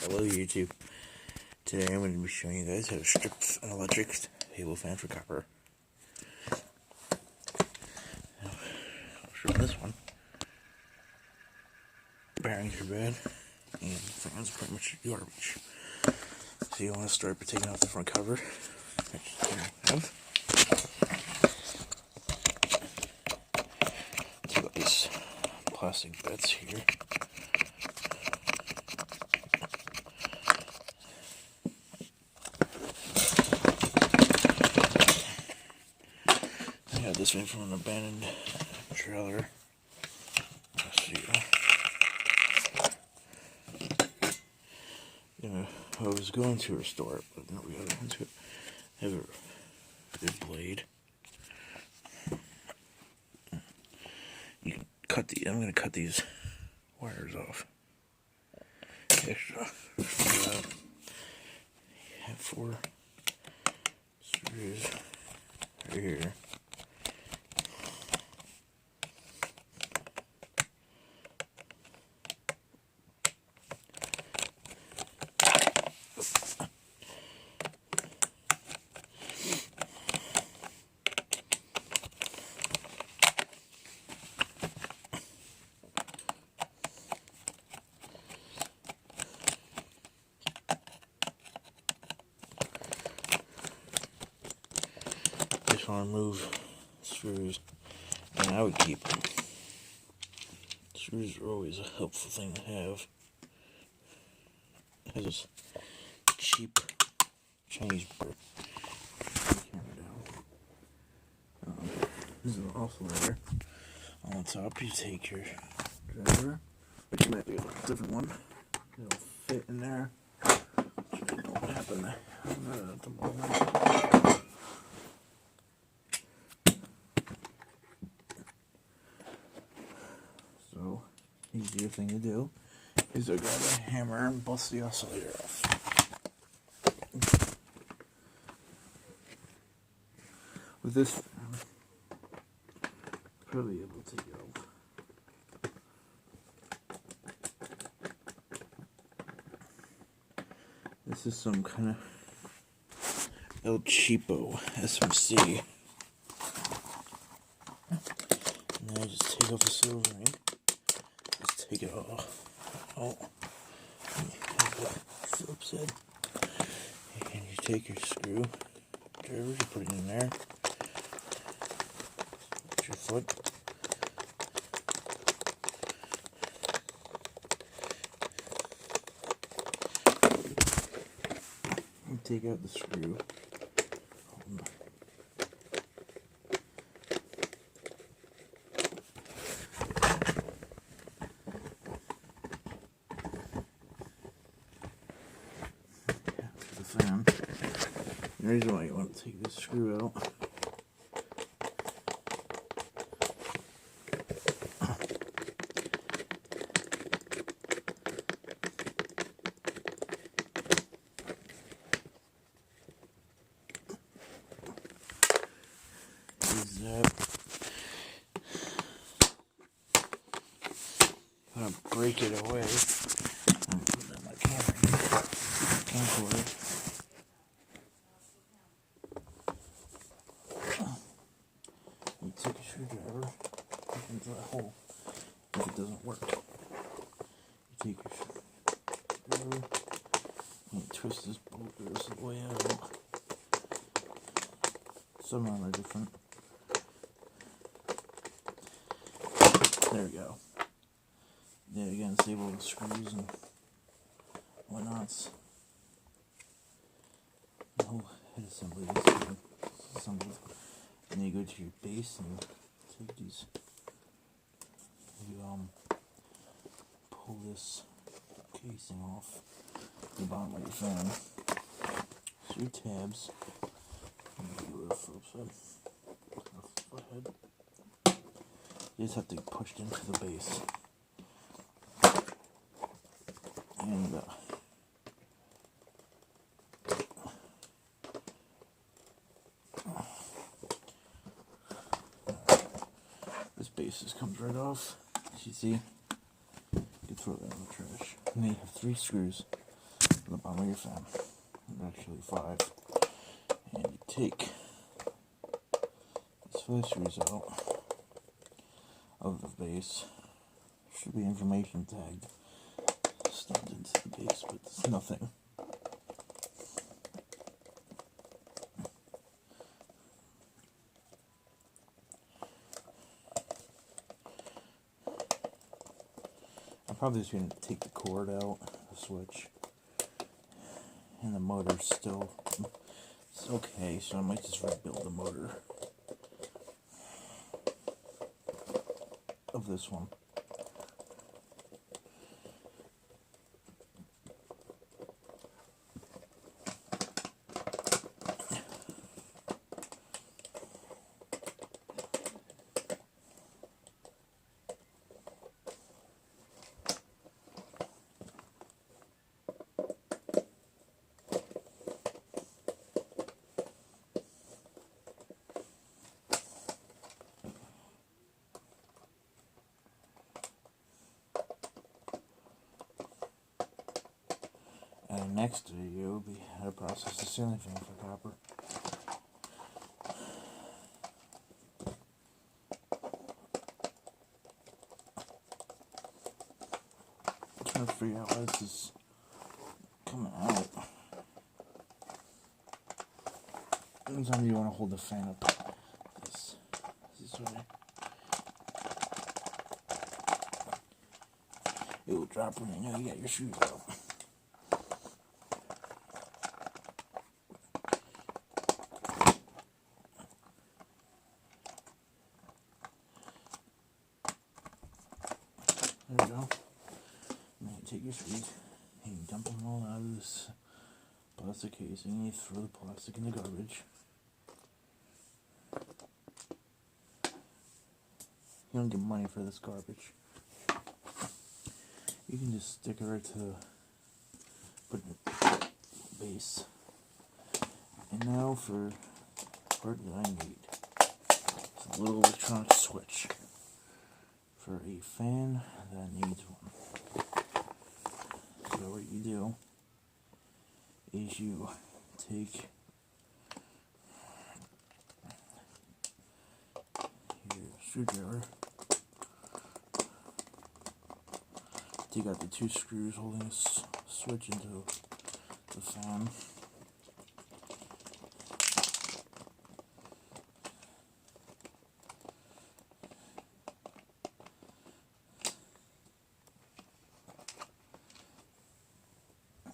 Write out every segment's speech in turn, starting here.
Hello YouTube. Today I'm going to be showing you guys how to strip an electric table fan for copper. Now, I'll show this one. Bearings are bad and the fan's pretty much garbage. So you want to start by taking off the front cover, which you have. Take out these plastic bits here. I got this one from an abandoned trailer. I was going to restore it, but no, we got into it. I have a good blade. You can cut the. I'm going to cut these wires off. Extra. You have 4 screws right here. Just want to remove screws, and I would keep them. Screws are always a helpful thing to have. It has this cheap Chinese brick. This is also there. On the top, you take your driver, but you might be a different one. It'll fit in there. I don't know what happened there at the moment. So, easier thing to do is to grab a hammer and bust the oscillator off. With this, probably able to take it off. This is some kind of El Cheapo SMC. And then I just take off the silver ring. Just take it off. Oh, Phillips head. And you take your screw driver, you put it in there. Put your foot. And take out the screw. Fan. The reason why you want to take this screw out is I'm going to break it away. I'm putting it in my camcorder. You take a screwdriver into that hole if it doesn't work. You take your screwdriver and you twist this bolt this way out. Some of them are different. There we go. Yeah, again, disable the screws and whatnots. The whole head assembly is assembled. And then you go to your base and take these. You pull this casing off the bottom of your fan. So your tabs. And you go to the foot head. You just have to get pushed into the base. And this base just comes right off. As you see, you can throw that in the trash. And then you have 3 screws on the bottom of your fan. Actually 5. And you take this first screws out of the base. Should be information tagged stuffed into the base, but there's nothing. I'm probably just going to take the cord out, the switch, and the motor's still, it's okay, so I might just rebuild the motor of this one. And next video will be how to process the ceiling fan for copper. I'm trying to figure out why this is coming out. Anytime you want to hold the fan up this way, it will drop when you know you got your shoes out. There we go. And then you take your screws and you dump them all out of this plastic casing and you throw the plastic in the garbage. You don't get money for this garbage. You can just stick it right to put in the base. And now for the part that I need. It's a little electronic switch for a fan that needs one. So what you do is you take your screwdriver, take out the 2 screws holding this switch into the fan.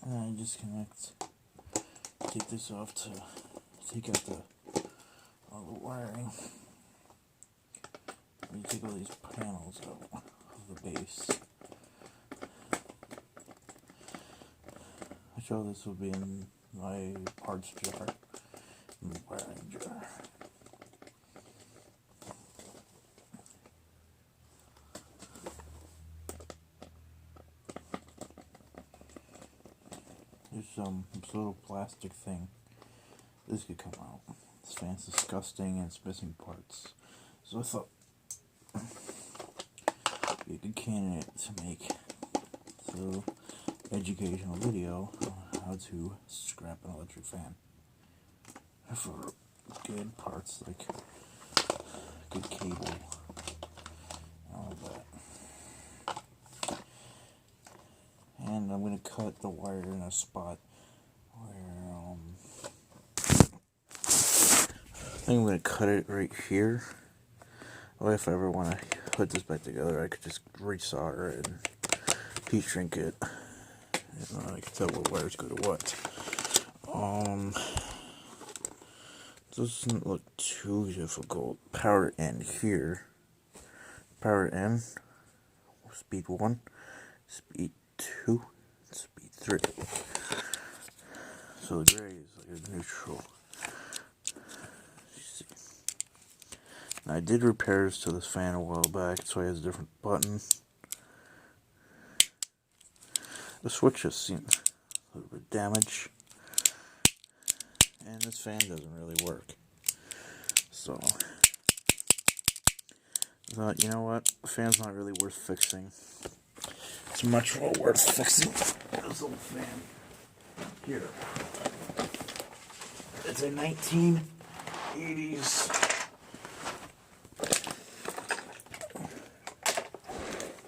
And I just take this off to take out all the wiring. You take all these panels out of the base. Which all this will be in my parts jar, and the wiring jar. There's this little plastic thing. This could come out. This fan's disgusting and it's missing parts. So I thought be a good candidate to make through educational video on how to scrap an electric fan for good parts like good cable and all that. And I'm going to cut the wire in a spot where I think I'm going to cut it right here. Or if I ever want to put this back together, I could just resolder it and heat shrink it. And I can tell what wires go to what. Doesn't look too difficult. Power in here. Power in. Speed 1. Speed 2. Speed 3. So the gray is like a neutral. Now I did repairs to this fan a while back, so it has a different button. The switch just seems a little bit damaged, and this fan doesn't really work. So I thought, you know what, the fan's not really worth fixing. It's much more worth fixing this old fan. here. It's a 1980s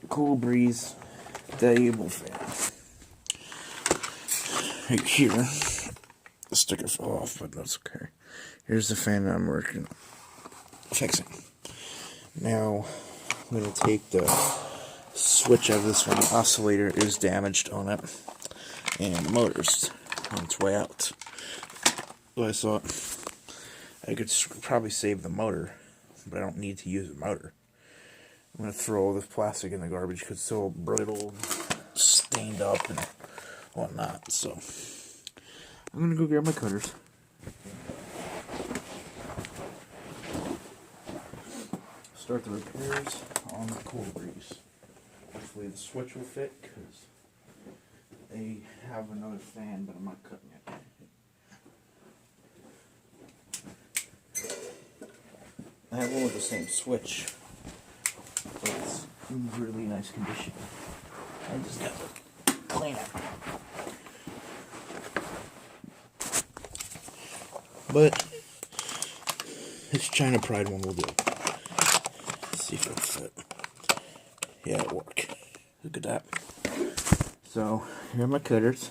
Cool Breeze diable fan. Right here, the sticker fell off, but that's okay. Here's the fan that I'm fixing. Now, I'm going to take the switch out of this one. The oscillator is damaged on it, and the motor's on its way out. So I thought I could probably save the motor, but I don't need to use the motor. I'm going to throw all this plastic in the garbage because it's so brittle, stained up, and whatnot. So I'm going to go grab my cutters. Start the repairs on the Cool Breeze. Hopefully the switch will fit because they have another fan, but I'm not cutting it. I have one with the same switch, but it's in really nice condition. I just got to clean it. But this China Pride one will do. Let's see if it'll fit. Yeah, it'll work. Look at that. So, here are my cutters.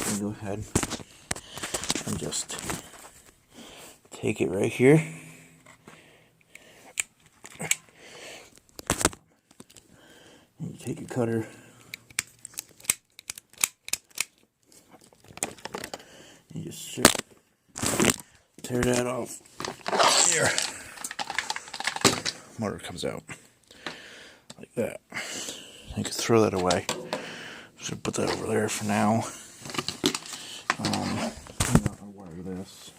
I'm going to go ahead and just take it right here. And you take your cutter. You just tear that off. Here. Motor comes out. Like that. You can throw that away. Just gonna put that over there for now. I'm gonna wire this.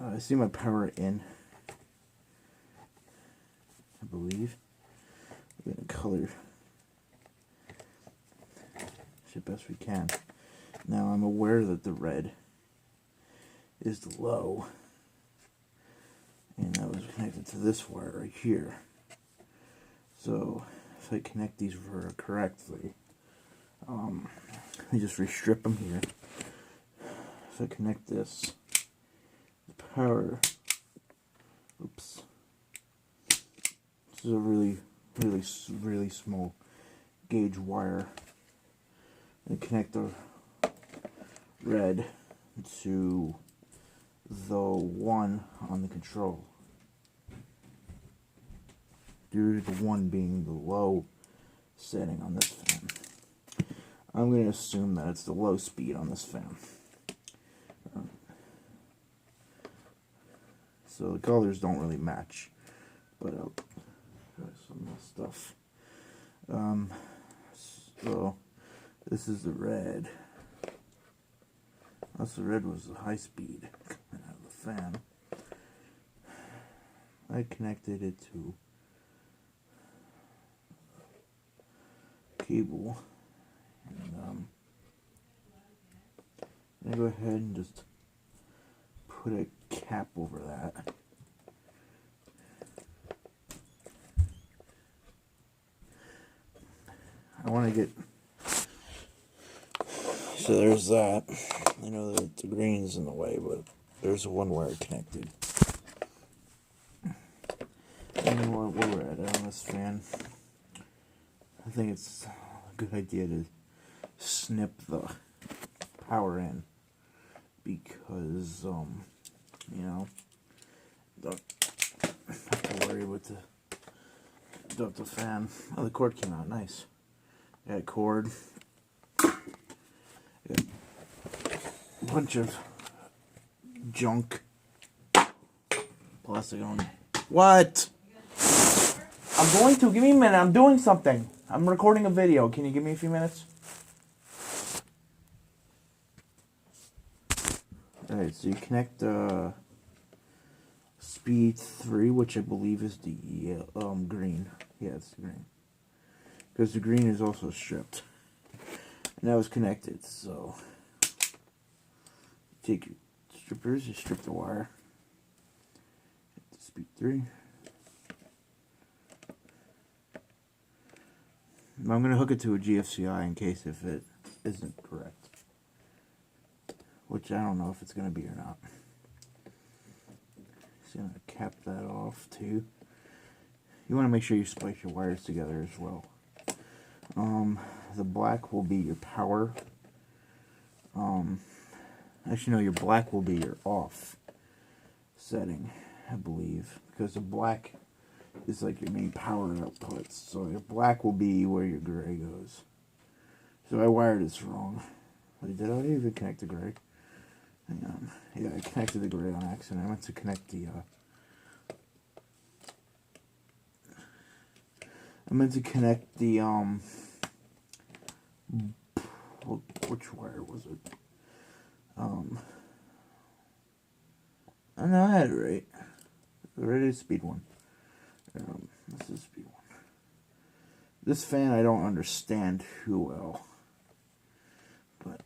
I see my power in. I believe. We're gonna color it best we can. Now I'm aware that the red is the low, and that was connected to this wire right here. So if I connect these correctly, let me just restrip them here. If I connect this, the power, oops, this is a really small gauge wire, and connect the red to the one on the control. Due to the one being the low setting on this fan, I'm going to assume that it's the low speed on this fan. So the colors don't really match, but I'll try some of this stuff. So this is the red. That's the red was the high speed coming out of the fan. I connected it to cable, and I go ahead and just put a cap over that. I want to get, so there's that. I know that the green's in the way, but there's one wire connected. I know what we're at on this fan. I think it's a good idea to snip the power in because, you know, don't have to worry with the fan. Oh, the cord came out nice. Got cord. Got a bunch of junk. Plastic on. What? I'm going to. Give me a minute. I'm doing something. I'm recording a video. Can you give me a few minutes? Alright, so you connect speed 3, which I believe is the green. Yeah, it's the green. Because the green is also stripped. And that was connected, so take your strippers, you strip the wire. Hit the speed 3. I'm going to hook it to a GFCI in case if it isn't correct. which I don't know if it's going to be or not. Just going to cap that off too. You want to make sure you splice your wires together as well. The black will be your power. Actually, no, your black will be your off setting, I believe, because the black is like your main power outputs. So your black will be where your gray goes. So I wired this wrong. Did I even connect the gray? Hang on. Yeah, I connected the gray on accident. I meant to connect the which wire was it? I know I had it right. Right is speed one. This is speed one. This fan I don't understand too well, but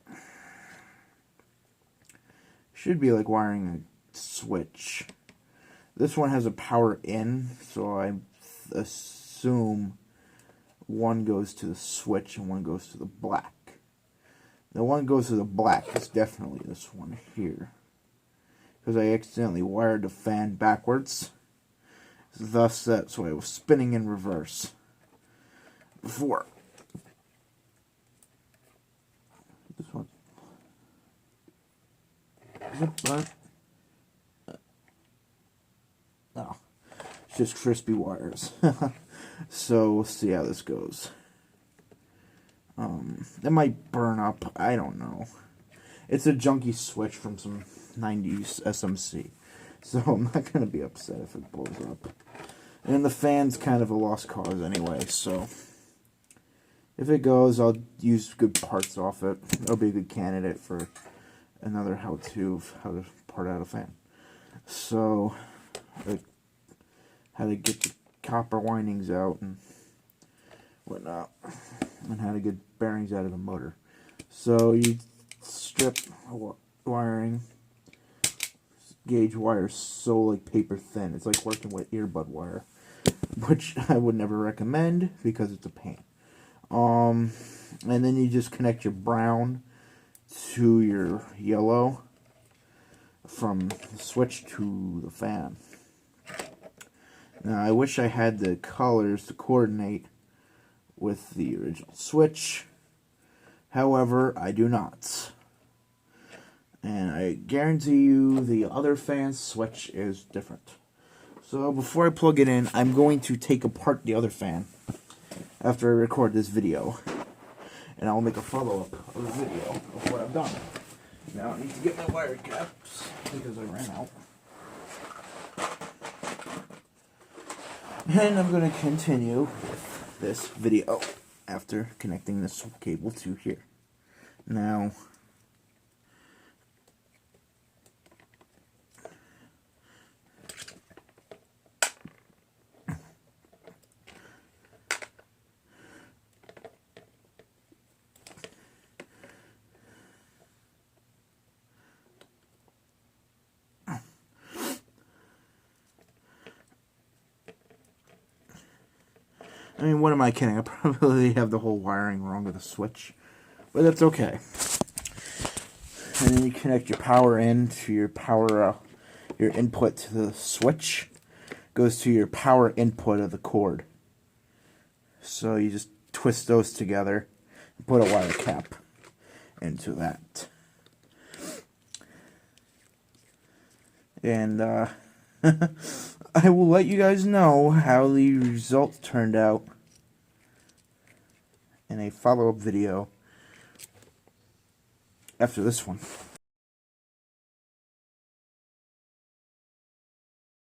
should be like wiring a switch. This one has a power in, so I assume one goes to the switch and one goes to the black. The one goes to the black is definitely this one here, because I accidentally wired the fan backwards. Thus, that's why I was spinning in reverse before. This one. Is it burnt? No. It's just crispy wires. So, we'll see how this goes. It might burn up. I don't know. It's a junky switch from some 90s SMC. So I'm not going to be upset if it blows up. And the fan's kind of a lost cause anyway, so if it goes, I'll use good parts off it. It'll be a good candidate for another how-to of how to part out a fan. So, how to get the copper windings out and whatnot, and how to get bearings out of the motor. So you strip wiring, gauge wire so like paper thin. It's like working with earbud wire, which I would never recommend because it's a pain. And then you just connect your brown to your yellow from the switch to the fan. Now I wish I had the colors to coordinate with the original switch. However, I do not. And I guarantee you the other fan's switch is different. So before I plug it in, I'm going to take apart the other fan after I record this video. And I'll make a follow-up of the video of what I've done. Now I need to get my wire caps because I ran out. And I'm going to continue with this video after connecting this cable to here. Now, I mean, what am I kidding? I probably have the whole wiring wrong with the switch, but that's okay. And then you connect your power in to your power, your input to the switch goes to your power input of the cord. So you just twist those together and put a wire cap into that. And I will let you guys know how the results turned out in a follow-up video after this one.